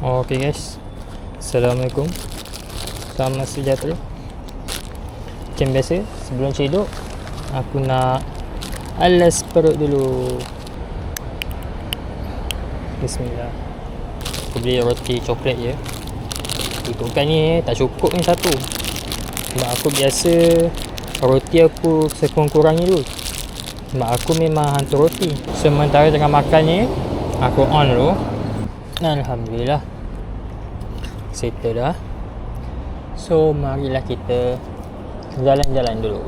Okey guys, Assalamualaikum, selamat sejahtera. Macam biasa, sebelum cedok aku nak alas perut dulu. Bismillah. Aku beli roti coklat je. Ikutkan ni tak cukup ni satu, sebab aku biasa roti aku sekurang-kurangnya dulu, sebab aku memang hantu roti. Sementara tengah makan ni aku on dulu. Alhamdulillah settle dah. So marilah kita jalan-jalan dulu.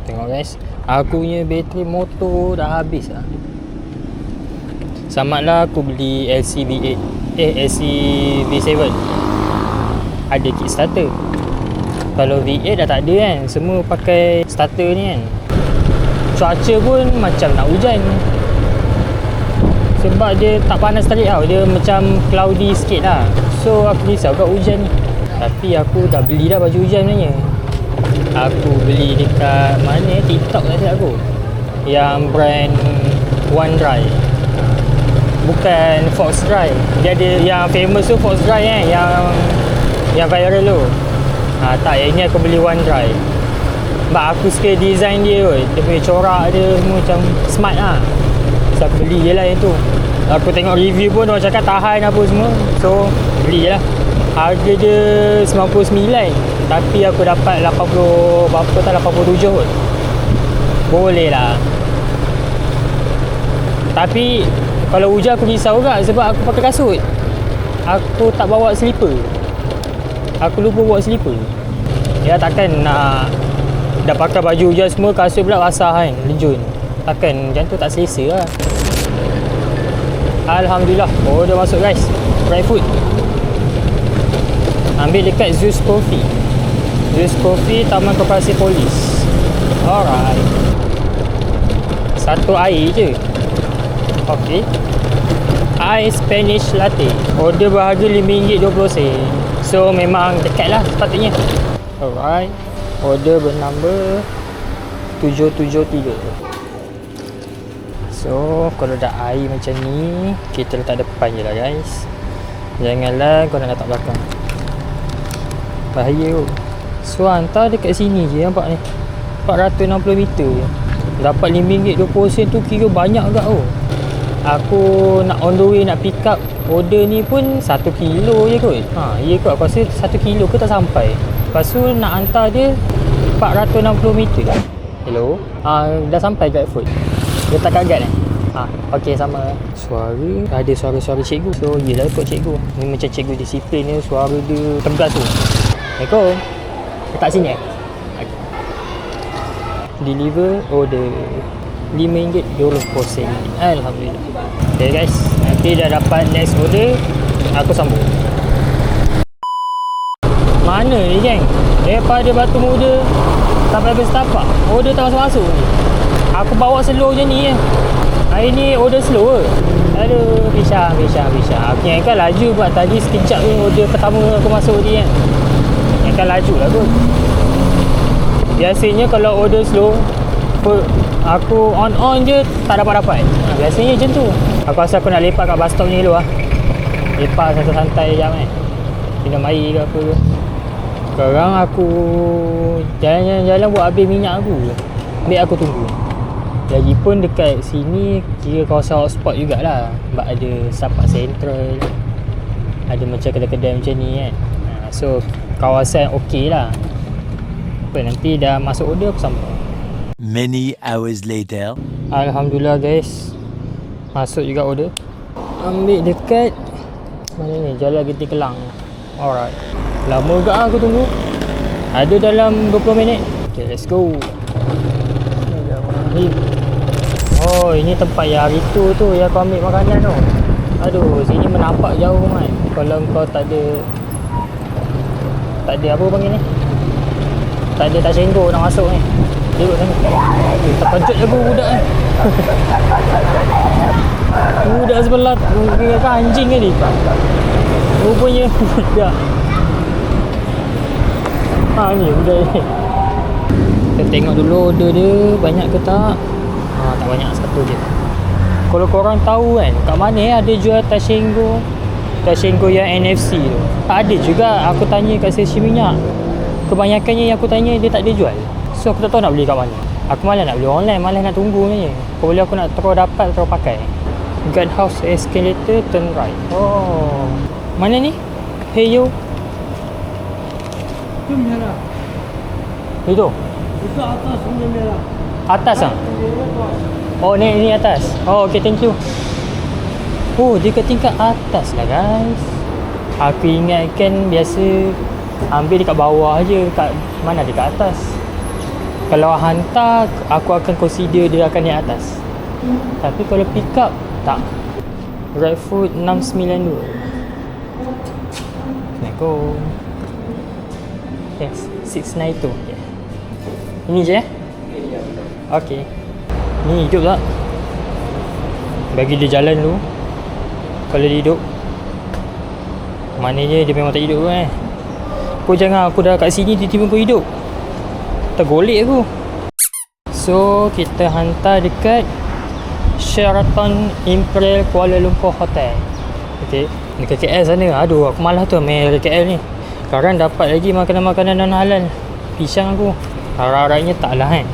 Tengok guys, aku punya bateri motor dah habis lah. Samalah aku beli LCV7 ada kit starter. Kalau V8 dah tak ada kan, semua pakai starter ni kan. Cuaca pun macam nak hujan, sebab dia tak panas terik tau, dia macam cloudy sikit lah. So aku risau kat hujan ni. Tapi aku dah beli dah baju hujan sebenarnya. Aku beli dekat mana, TikTok tak silap aku, yang brand One Dry, bukan Fox Dry. Dia ada yang famous tu Fox Dry kan, yang viral tu. Tak, yang ni aku beli One Dry. Sebab aku suka design dia kot, dia punya corak dia semua macam smart lah. So aku beli je lah yang tu. Aku tengok review pun orang cakap tahan apa semua, so beli je lah. Harga dia 99, tapi aku dapat 80 berapa tak, 87 kot. Boleh lah. Tapi kalau hujan aku risau juga, sebab aku pakai kasut. Aku tak bawa slipper. Aku lupa bawa slipper. Ya takkan nak dah pakai baju hujan semua, kasut pula basah kan, lejun. Takkan macam tu, tak selesa lah. Alhamdulillah, order masuk guys. Dry food ambil dekat Zeus Coffee. Zeus Coffee, Taman Koperasi Polis. Alright, satu air je. Ok, Ice Spanish Latte. Order berharga RM5.20. So memang dekat lah sepatutnya. Alright, order bernumber 773. So kalau dah air macam ni, kita letak depan je lah guys. Janganlah kau nak letak belakang, bahaya kot. So hantar dekat sini je, nampak ni 460 meter je. Dapat RM5.20 tu kira banyak agak oh. Aku nak on the way nak pick up order ni pun 1 kilo je kot. Ya kot, aku rasa 1 kilo ke tak sampai. Lepas tu nak hantar dia 460 meter. Hello, dah sampai kat food. Dia tak kaget ni. Okey, sama. Suara, ada suara-suara cikgu. So yelah ikut cikgu. Ni macam cikgu disiplin ni, suara dia tegas tu. Assalamualaikum. Letak sini okay. Deliver order RM5.20. Alhamdulillah. Okay guys, nanti dah dapat next order, aku sambung. Mana ni geng? Daripada Batu Muda sampai habis tapak, order tak masuk-masuk ni. Aku bawa slow je ni ya. Hari ni order slow ke? Aduh, pisah. Aku ingatkan laju buat tadi sekejap ni order pertama aku masuk ni kan. Ingatkan laju lah kot. Biasanya kalau order slow, aku on je tak dapat. Biasanya macam tu. Aku rasa aku nak lepak kat bus stop ni dulu lah. Lepak santai-santai jam kan, minum air ke apa ke. Sekarang aku jalan-jalan buat habis minyak aku. Ambil aku tunggu. Lagipun dekat sini kira kawasan hotspot jugalah, sebab ada Sapak Central, ada macam kedai-kedai macam ni kan. So kawasan okey lah. Nanti dah masuk order aku sambung. Many hours later. Alhamdulillah guys, masuk juga order. Ambil dekat mana ni, Jalan Genting Kelang. Alright, lama juga aku tunggu. Ada dalam 20 minit. Okay, let's go. Oh, ini tempat yang hari tu yang kau ambil makanan tu. Aduh, sini menampak jauh kan. Kalau kau tak ada apa panggil ni, tak ada tak senggol nak masuk ni. Tengok sana. Terkejut aku budak ni. Budak sebelah kira kan anjing ke ni. Rupanya budak. Ni budak ni. Kita tengok dulu order dia banyak ke tak. Tak banyak, satu je. Kalau korang tahu kan, kat mana ada jual Tashengo yang NFC tu. Ada juga aku tanya kat stesen minyak. Kebanyakannya yang aku tanya dia tak ada jual. So aku tak tahu nak beli kat mana. Aku malas nak beli online, malas nak tunggu je. Kalau boleh aku nak terus dapat, terus pakai. Guardhouse escalator turn right. Oh. Mana ni? Heyo. Itu merah. Itu. Itu atas punya merah. Atas ah. Oh ni atas. Oh okay, thank you. Oh dia kat tingkat atas lah guys. Aku ingatkan biasa ambil dekat bawah je. Kat mana dekat atas. Kalau hantar aku akan consider dia akan naik atas. Tapi kalau pick up tak. GrabFood 692. Assalamualaikum. Yes, 692. Yeah. Ini je eh? Okay. Ni hidup tak? Bagi dia jalan dulu. Kalau dia hidup, maknanya dia memang tak hidup eh. Kau jangan aku dah kat sini tiba-tiba kau hidup. Tergolek aku. So kita hantar dekat Sheraton Imperial Kuala Lumpur Hotel. Okay, dekat KL sana. Aduh aku malas tu main dekat KL ni. Sekarang dapat lagi makanan-makanan non halal. Pisang aku. Harap-harapnya tak lah kan.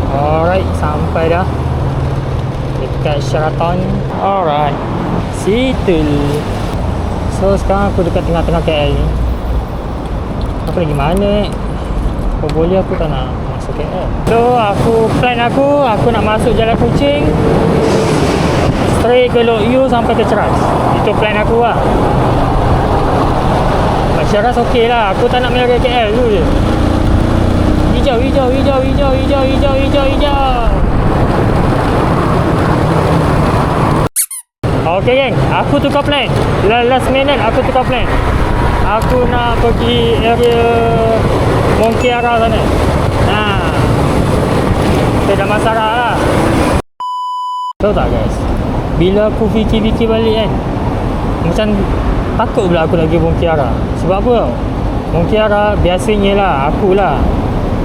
Alright, sampai dah dekat Sheraton. Alright, situ. So sekarang aku dekat tengah-tengah KL ni. Aku lagi mana kalau boleh aku tak nak masuk KL. So plan aku nak masuk Jalan Kuching, straight ke Lok Yu sampai ke Ceras. Itu plan aku lah. Ceras okey lah. Aku tak nak main ke KL dulu je. Hijau. Okay geng, aku tukar plan. Last minute aku tukar plan. Aku nak pergi area Mongkiara sana. Kita dah Masarah lah. Tahu tak guys, bila aku fikir-fikir balik kan, macam takut pula aku nak pergi Mongkiara. Sebab apa tau? Mongkiara biasanya lah,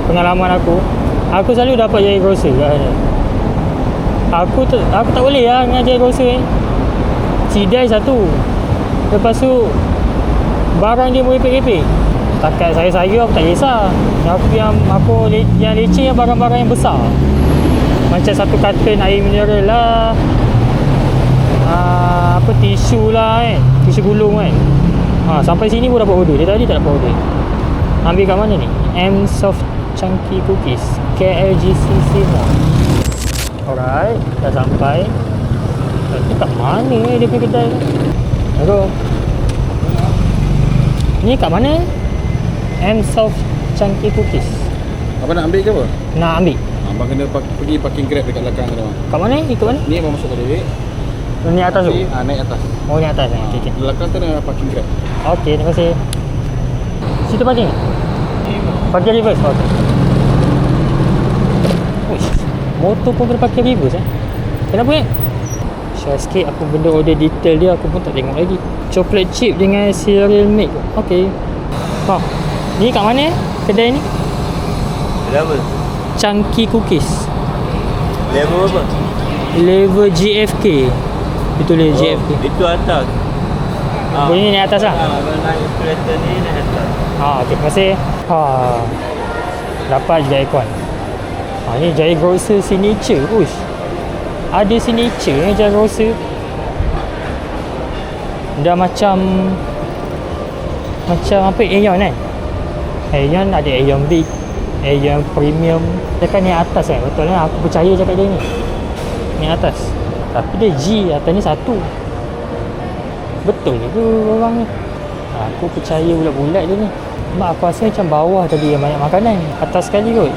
pengalaman aku selalu dapat jaya grocer kat sana. Aku tak boleh lah dengan jaya grocer ni. Cidai satu. Lepas tu barang dia merepek-repek. Takat saya aku tak kisah. Yang leceh yang barang-barang yang besar. Macam satu karton air mineral lah, tisu lah kan, tisu gulung kan. Sampai sini pun dapat order. Dia tadi tak dapat order. Ambil kat mana ni? M Soft Chunky Cookies, KLGCC Mall. Alright, dah sampai. Tapi kat mana dia punya kedai ni? Hello. Ni kat mana? M Soft Chunky Cookies. Abang nak ambil ke apa? Nak ambil. Abang kena pergi parking Grab dekat belakang sana. Kat mana? Ikut mana? Ni abang masuk tadi. Ni atas tu? Naik atas. Oh ni atas. Okay. Belakang tu ada parking Grab. Okay, terima kasih. Situ parking? Parking reverse? Okay. Uish, motor pun kena parking reverse eh? Kenapa ni? Share sikit aku benda order detail dia aku pun tak tengok lagi. Chocolate chip dengan cereal milk. Okay. Ni kat mana kedai ni? Level? Chunky Cookies. Level apa? Level GFK. Betul dia GFK. Itu atas. Boleh ni naik atas lah. Kalau naik kereta ni naik atas. Okay, terima kasih. Dapat je aircon. Ni Jaya Grocer Signature. Uish, ada signature ni Jaya Grocer. Dah macam apa, Aeon kan? Aeon ada Aeon Big, Aeon Premium. Dia kan ni atas kan? Betul lah, aku percaya cakap dia ni. Ni atas. Tapi dia G, atas ni satu. Betul ke orang ni? Aku percaya bulat-bulat dia ni. Sebab aku rasa macam bawah tadi yang banyak makanan. Atas sekali kot.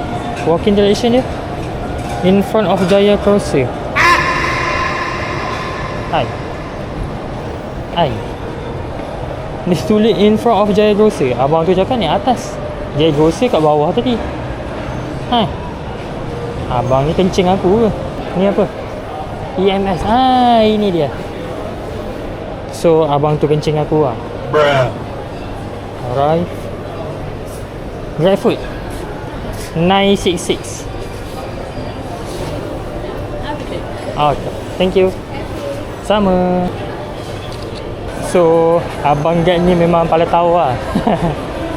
Walking direction dia in front of Jaya Grocer. Ai. Dia tulis in front of Jaya Grocer. Abang tu cakap ni atas. Jaya Grocer kat bawah tadi. Abang ni kencing aku ke? Ni apa? EMS. Ini dia. So abang tu kencing aku lah. Alright. GrabFood 966. Okay. Thank you. Sama. So, abang Gad ni memang pala tahu lah.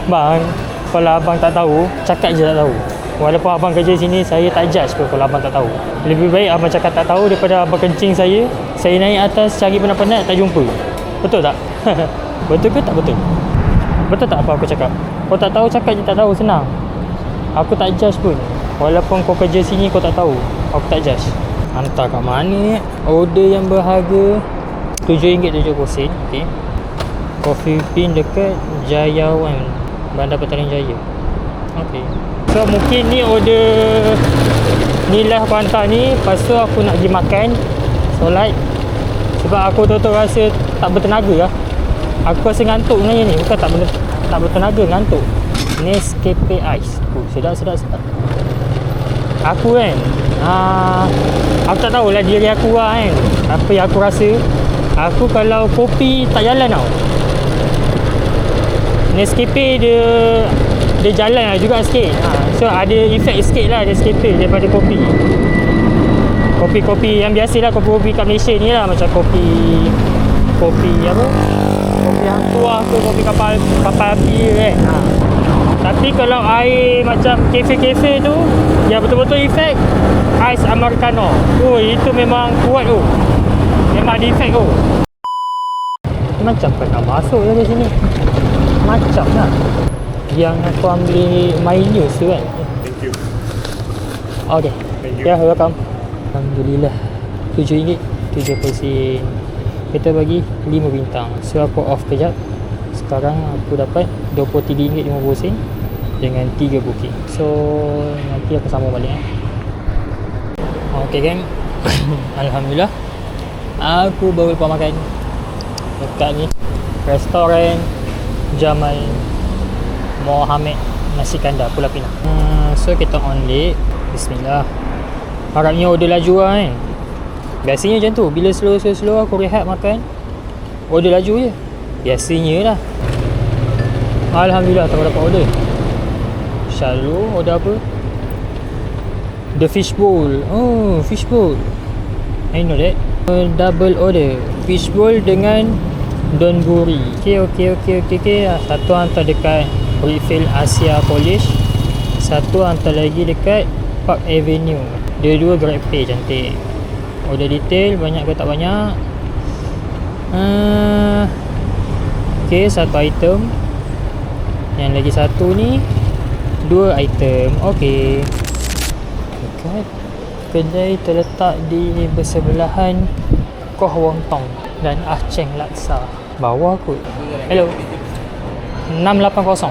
Bang, kalau abang tak tahu, cakap je tak tahu. Walaupun abang kerja sini, saya tak judge pun kalau abang tak tahu. Lebih baik abang cakap tak tahu daripada abang kencing saya naik atas cari penat-penat tak jumpa. Betul tak? Betul ke tak betul? Betul tak apa aku cakap? Kau tak tahu, cakap je tak tahu, senang. Aku tak judge pun. Walaupun kau kerja sini kau tak tahu, aku tak judge. Hantar kat mana? Order yang berharga RM7.70. Okay. Coffee Bean dekat Jayawan, Bandar Petaling Jaya. Okay. So mungkin ni order ni lah aku hantar ni. Lepas tu aku nak pergi makan, solat. Sebab aku betul-betul rasa tak bertenaga lah. Aku rasa ngantuk sebenarnya ni. Bukan tak bertenaga, ngantuk. Nescafe Ice. Sedap. Aku kan, aku tak tahulah diri aku lah kan. Apa yang aku rasa, aku kalau kopi tak jalan tau. Nescafe dia jalan lah juga sikit. So ada efek sikit lah Nescafe daripada kopi. Kopi-kopi yang biasa lah, kopi-kopi kat Malaysia ni lah. Macam kopi apa, kopi hang tuah ke, kopi kapal api kan. Tapi kalau air macam kafe-kafe tu, yang betul-betul efek ais americano. Itu memang kuat tu. Memang ada efek tu. Macam pernah masuk je di sini. Macam lah yang aku ambil My News tu kan. Thank you. Okay. Ya, welcome. Alhamdulillah. RM7.70. Kita bagi 5 bintang. So aku off kejap. Sekarang aku dapat RM23.50 dengan 3 booking. So nanti aku sambung balik. Okay gang. Alhamdulillah, aku baru lepas makan dekat ni restoran Jamal Mohamed Nasi Kandar Pulau Pinang. So kita on late. Bismillah. Harapnya order laju lah kan. Biasanya macam tu, bila slow aku rehat makan, order laju je. Biasanya lah. Alhamdulillah tak dapat order. Selalu order apa? The fishbowl. Oh, fishbowl. I know that. Double order fishbowl dengan donburi. Okay. Satu hantar dekat Brickfield Asia Polish, satu hantar lagi dekat Park Avenue. Dua-dua GrabPay. Cantik. Order detail banyak ke tak banyak? Okay, satu item. Yang lagi satu ni 2 item. Okay. Dekat kedai terletak di bersebelahan Koh Wong Tong dan Ah Cheng Laksa. Bawah kot. Hello. 680.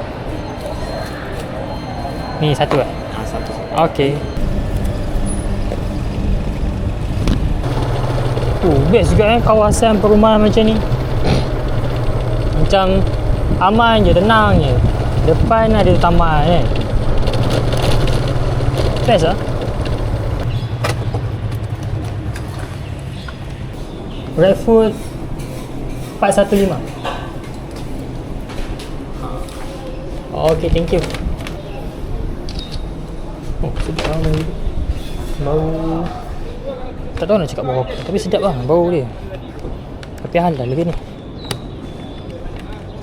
Ni satu lah. Satu. Okay. Best juga kawasan perumahan macam ni. Macam aman je, tenang je. Depan ada taman kan. Best lah. GrabFood 415. Okay, thank you. Oh, sedap lah bau. Tak tahu nak cakap bau apa, tapi sedap lah bau dia. Tapi halal ke ni?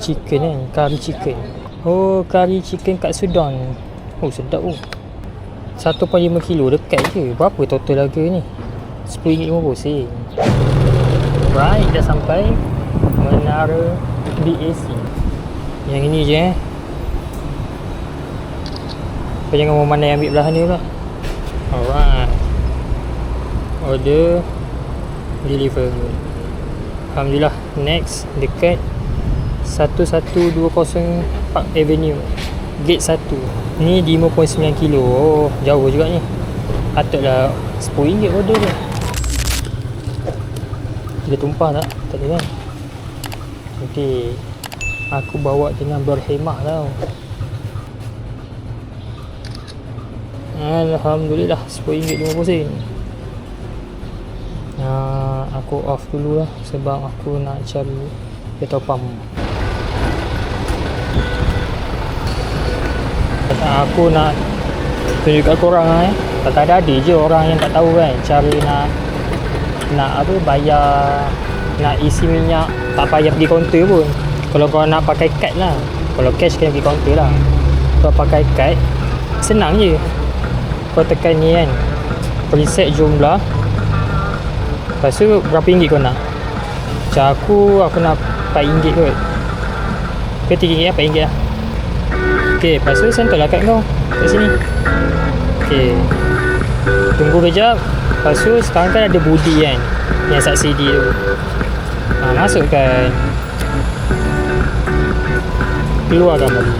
Chicken kan, curry chicken. Oh, curry chicken kat Sudan. Oh, sedap oh. 1.5 kilo dekat je. Berapa total harga ni? RM10.50. Right, dah sampai Menara BAC. Yang ini je Kau jangan mau mana yang ambil belahan ni pula. Alright. Order deliver. Alhamdulillah. Next dekat 1120 Park Avenue, Gate 1. Ni 5.9 kilo. Oh, jauh juga ni. Patutlah RM10 order dia. Dia tumpah tak? Tak ada kan? Nanti aku bawa dengan berhemat tau. Alhamdulillah RM10.50. Aku off dulu lah sebab aku nak cari petrol pump. Aku nak tunjuk kat korang tak ada je orang yang tak tahu kan cara nak nak apa, bayar, nak isi minyak, tak payah pergi kaunter pun. Kalau kau nak pakai kad lah, kalau cash kena pergi kaunter lah. Kau pakai kad, senang je. Kau tekan ni kan, preset jumlah, lepas tu berapa ringgit kau nak. Macam aku nak RM4 kot, ke RM3 lah, RM4 lah. Ok, lepas tu sentuh lah kad kau kat sini. Ok, tunggu kejap. Lepas tu sekarang kan ada budi kan, yang subsidi tu. Masukkan, keluarkan balik,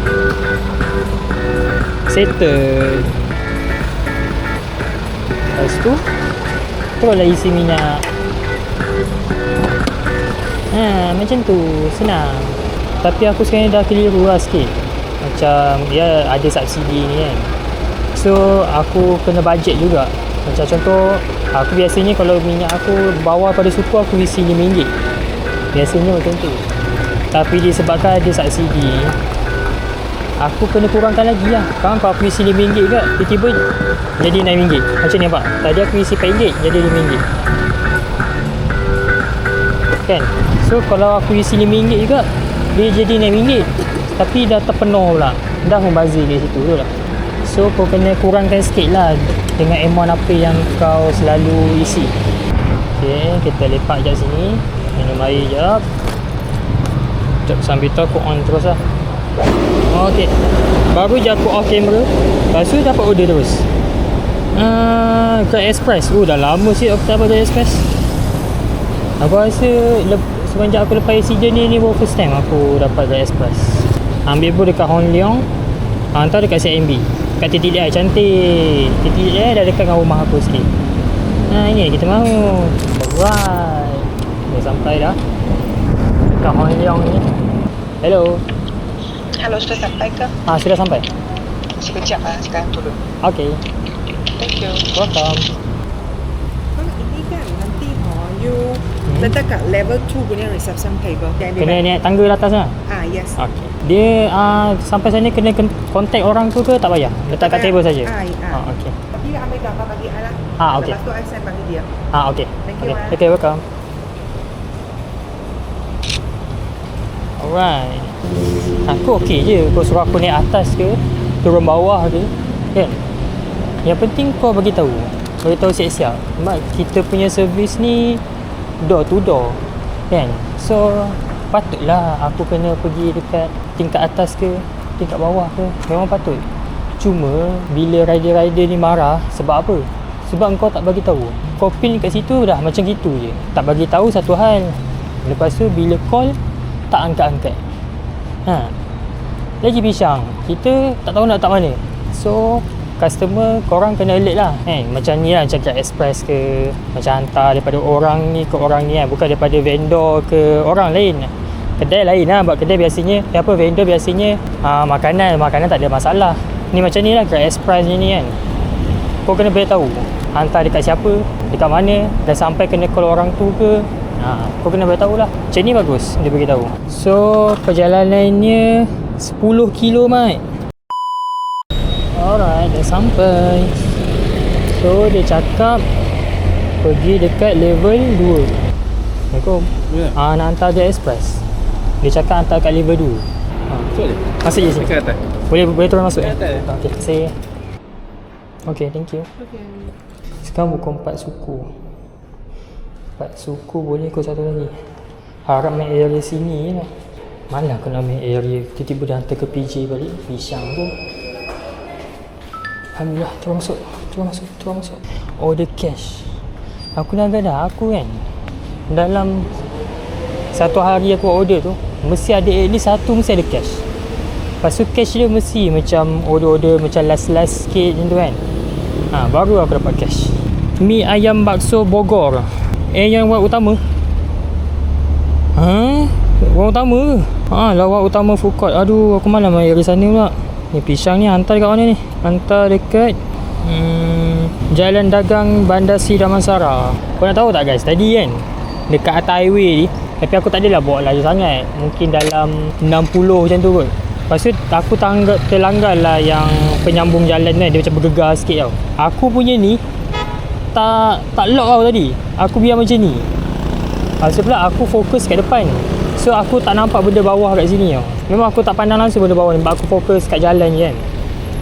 settle. Lepas tu teruslah isi minyak. Macam tu, senang. Tapi aku sekarang dah keliru lah sikit. Macam dia ada subsidi ni kan, so aku kena budget juga. Macam contoh, aku biasanya kalau minyak aku bawah pada suku, aku isi RM5. Biasanya macam tu. Tapi disebabkan ada subsidi, aku kena kurangkan lagi lah. Sekarang kalau aku isi RM5 ke, tiba-tiba jadi RM6. Macam ni nampak, tadi aku isi RM4 jadi RM5 kan. So kalau aku isi RM5 juga, dia jadi RM6, tapi dah terpenuh pula, dah membazir di situ tu lah. So kau kena kurangkan sikit lah dengan amount apa yang kau selalu isi. Ok, kita lepak sekejap sini, minum air sekejap. Sekejap sambil tu aku on terus lah. Ok, baru je aku off kamera, lepas tu dapat order terus. Grab Express. Dah lama sih aku tak dapat Grab Express. Aku rasa semenjak aku lepas accident ni baru first time aku dapat Grab Express. Ambil pun dekat Hong Leong, hantar dekat CMB, kat titik dia cantik. Titik dia dah dekat dengan rumah aku sikit. Ini kita mahu. Alright, dah sampai dah dekat Hong Leong ni. Hello. Halo, sudah sampai ke? Sudah sampai. Sekejap lah, sekarang turun. Okay, Thank you. welcome. Ini kan nanti you letak kat level 2 punya reception table. Kena naik tangga atas lah. Yes. Okay. Dia sampai sana kena contact orang tu ke tak payah? Letak kat table saja. Okay. Tapi ambil gambar bagi I lah. Okay. Lepas tu I send bagi dia. Okay. Thank you, Okay. Okay, welcome. Alright. Aku okey je. Kau suruh aku naik atas ke, turun bawah ke, kan? Yang penting kau bagi tahu siap-siap. Sebab kita punya servis ni door to door, kan? So patutlah aku kena pergi dekat tingkat atas ke, tingkat bawah ke. Memang patut. Cuma bila rider-rider ni marah, sebab apa? Sebab kau tak bagi tahu. Kau pin kat situ dah macam gitu je. Tak bagi tahu satu hal. Lepas tu bila call tak angkat-angkat. Lagi pisang. Kita tak tahu nak letak mana. So customer korang kena alert lah, kan? Macam ni lah, macam Grab Express ke, macam hantar daripada orang ni ke orang ni kan, bukan daripada vendor ke orang lain. Kedai lain lah, buat kedai biasanya vendor biasanya makanan tak ada masalah. Ni macam ni lah Grab Express ni kan. Kau kena beritahu hantar dekat siapa, dekat mana, dah sampai kena call orang tu ke. Kau kena beritahu lah. Macam ni bagus dia beritahu. So perjalanannya 10 kilo mat. Alright, dah sampai. So dia cakap pergi dekat level 2. Assalamualaikum. Nak hantar Grab Express. Dia cakap hantar kat level 2. Betul je? Masuk je sini. Dekat atas. Boleh turun masuk. Dekat atas. Okay, saya. Okay, thank you. Sekarang pukul 4 suku. 4 suku boleh kau satu lagi. Harap main area sini lah. Malah aku nak main area, tiba-tiba dia hantar ke PJ balik. Pisang pun. Alhamdulillah, terus masuk. Order cash. Aku dah gadah, aku kan dalam satu hari aku order tu mesti ada at least satu mesti ada cash. Lepas tu cash dia mesti macam order-order macam last sikit macam tu kan. Baru aku dapat cash. Mi ayam bakso Bogor. Yang wak utama. Wak utama ke? Lawak utama food court. Aduh, aku malam air dari sana pula. Ni pisang ni hantar dekat mana ni? Hantar dekat Jalan Dagang Bandar Sri Damansara. Kau nak tahu tak guys, tadi kan dekat atas highway ni, tapi aku tak adalah bawa laju sangat. Mungkin dalam 60 macam tu kot. Lepas tu aku terlanggar lah yang penyambung jalan kan, dia macam bergegar sikit tau. Aku punya ni tak lock tau tadi. Aku biar macam ni. Sebab aku fokus kat depan. So aku tak nampak benda bawah kat sini tau. Memang aku tak pandang langsung benda bawah ni, sebab aku fokus kat jalan je kan.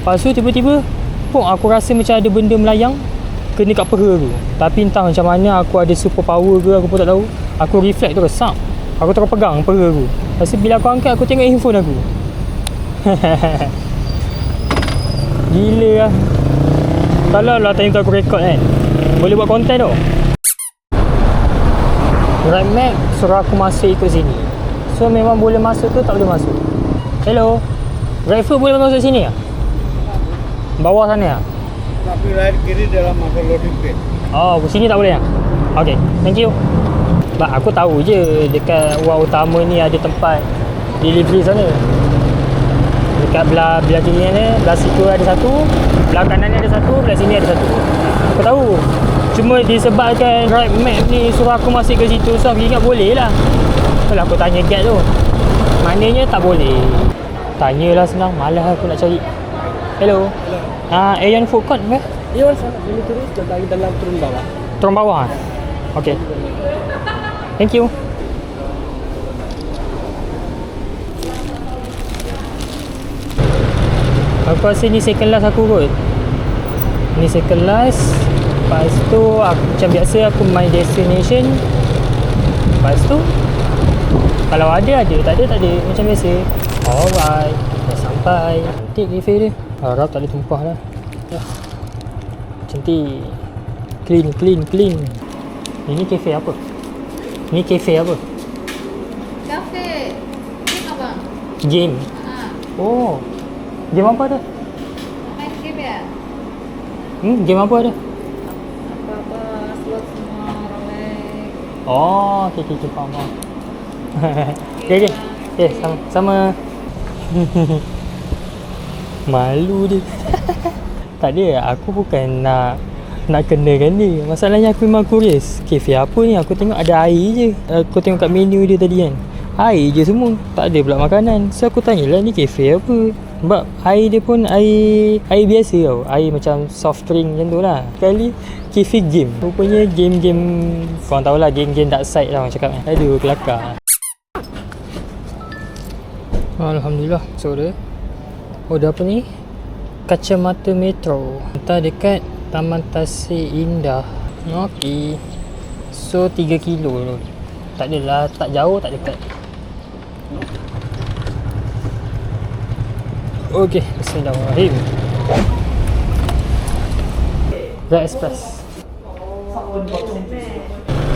Lepas tu tiba-tiba aku rasa macam ada benda melayang kena kat peha aku. Tapi entah macam mana, aku ada super power ke aku pun tak tahu. Aku reflect tu kesak. Aku terus pegang peha aku. Lepas tu bila aku angkat, aku tengok handphone aku. Gila lah. Kalau lah time tu aku record kan, boleh buat konten tau. Grab map suruh aku masuk ikut sini. So memang boleh masuk ke tak boleh masuk? Hello, driver boleh masuk sini tak? Bawah sana tak? Tapi right kiri dalam masa loading bay. Oh, sini tak boleh tak? Okay, thank you. Sebab aku tahu je dekat ruang utama ni ada tempat delivery sana. Dekat belah kiri ni, belah situ ada satu, belah kanan ni ada satu, belah sini ada satu. Aku tahu. Cuma disebabkan Grab map ni suruh aku masuk ke situ, so aku ingat boleh lah. Kalau aku tanya guide tu, maknanya tak boleh. Tanyalah senang, malas aku nak cari. Hello. Aeon Food Court ke? Ya, sana ini terus dan dalam turun bawah. Turun bawah? Okay. Thank you. Aku rasa ni second last aku kot. Ni second last. Lepas tu aku, macam biasa aku my destination. Lepas tu kalau ada, tak ada, macam biasa. Alright, dah sampai. Cantik cafe dia. Harap tak ada tumpah lah. Cantik. Clean. Ini cafe apa? Ni cafe apa? Kafe. Game abang. Game. Oh. Game apa ada? Main game ya? Game apa ada? Apa-apa slot semua Rolex. Oh, okay, faham. Okay. Sama. Malu dia. Tak ada, aku bukan nak kenakan dia. Masalahnya aku memang curious. Cafe apa ni? Aku tengok ada air je. Aku tengok kat menu dia tadi kan. Air je semua. Tak ada pula makanan. So aku tanyalah ni cafe apa. Sebab air dia pun air biasa tau. Air macam soft drink macam tu lah. Kali cafe game. Rupanya game-game, korang tahulah game-game dark side lah orang cakap kan. Aduh, kelakar. Alhamdulillah. So dah apa ni? Kacamata Metro. Entah dekat Taman Tasik Indah. Okey. So 3 kilo tu. Tak adalah, tak jauh, tak dekat. Okey, bismillahirrahmanirrahim. Grab Express.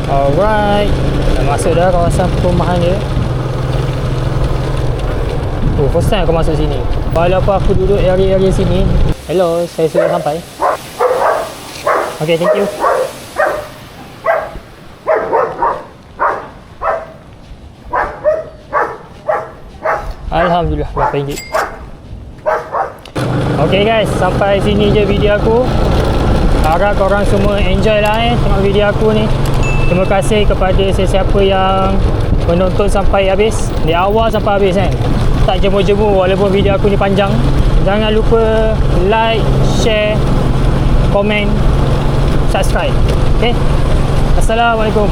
Alright. Dah masuk dah kawasan perumahan dia. Oh, first time aku masuk sini. Walaupun aku duduk area sini. Hello, saya sudah sampai. Okay, thank you. Alhamdulillah, RM8. Okay guys, sampai sini je video aku. Harap korang semua enjoy lah tengok video aku ni. Terima kasih kepada sesiapa yang menonton sampai habis. Dari awal sampai habis kan. Tak jemur-jemur walaupun video aku ni panjang. Jangan lupa like, share, komen, subscribe. Okay. Assalamualaikum.